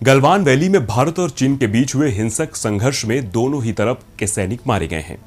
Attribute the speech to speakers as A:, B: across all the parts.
A: Galwan valley में भारत और चीन के बीच हुए हिंसक संघर्ष में दोनों ही तरफ के सैनिक मारे गए हैं।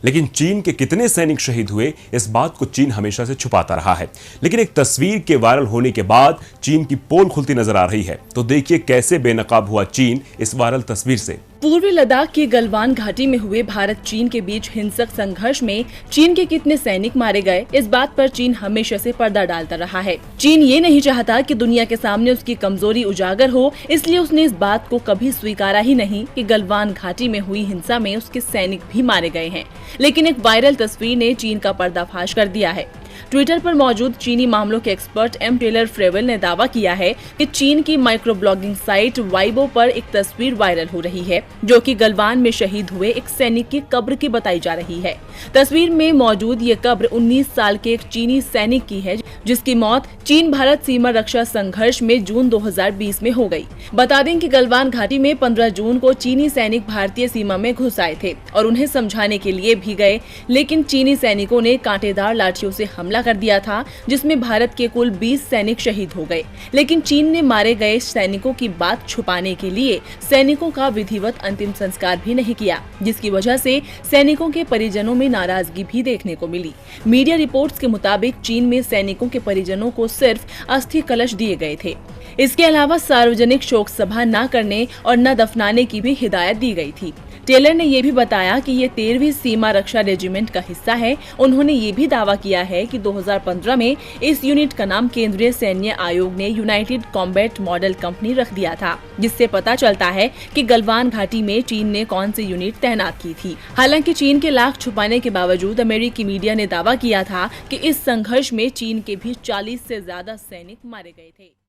A: लेकिन चीन के कितने सैनिक शहीद हुए, इस बात को चीन हमेशा से छुपाता रहा है। लेकिन एक तस्वीर के वायरल होने के बाद चीन की पोल खुलती नजर आ रही है। तो देखिए कैसे बेनकाब हुआ चीन इस वायरल तस्वीर से।
B: पूर्वी लद्दाख की गलवान घाटी में हुए भारत चीन के बीच हिंसक संघर्ष में चीन के कितने सैनिक मारे गए, इस बात पर चीन हमेशा से पर्दा डालता रहा है। चीन ये नहीं चाहता कि दुनिया के सामने उसकी कमजोरी उजागर हो, इसलिए उसने इस बात को कभी स्वीकारा ही नहीं कि गलवान घाटी में हुई हिंसा में उसके सैनिक भी मारे गए हैं। लेकिन एक वायरल तस्वीर ने चीन का पर्दाफाश कर दिया है। ट्विटर पर मौजूद चीनी मामलों के एक्सपर्ट एम टेलर फ्रेवेल ने दावा किया है कि चीन की माइक्रो ब्लॉगिंग साइट वाइबो पर एक तस्वीर वायरल हो रही है, जो कि गलवान में शहीद हुए एक सैनिक की कब्र की बताई जा रही है। तस्वीर में मौजूद ये कब्र 19 साल के एक चीनी सैनिक की है, जिसकी मौत चीन भारत सीमा रक्षा संघर्ष में जून 2020 में हो गई। बता दें कि गलवान घाटी में 15 जून को चीनी सैनिक भारतीय सीमा में घुस आए थे और उन्हें समझाने के लिए भी गए, लेकिन चीनी सैनिकों ने कांटेदार लाठियों से हमला कर दिया था, जिसमें भारत के कुल 20 सैनिक शहीद हो गए। लेकिन चीन ने मारे गए सैनिकों की बात छुपाने के लिए सैनिकों का विधिवत अंतिम संस्कार भी नहीं किया, जिसकी वजह से सैनिकों के परिजनों में नाराजगी भी देखने को मिली। मीडिया रिपोर्ट्स के मुताबिक चीन में सैनिकों के परिजनों को सिर्फ अस्थि कलश दिए गए थे। इसके अलावा सार्वजनिक शोक सभा न करने और न दफनाने की भी हिदायत दी गई थी। टेलर ने ये भी बताया कि ये 13वीं सीमा रक्षा रेजिमेंट का हिस्सा है। उन्होंने ये भी दावा किया है कि 2015 में इस यूनिट का नाम केंद्रीय सैन्य आयोग ने यूनाइटेड कॉम्बैट मॉडल कंपनी रख दिया था, जिससे पता चलता है कि गलवान घाटी में चीन ने कौन सी यूनिट तैनात की थी। हालांकि चीन के लाख छुपाने के बावजूद अमेरिकी मीडिया ने दावा किया था कि इस संघर्ष में चीन के भी 40 से ज्यादा सैनिक मारे गए थे।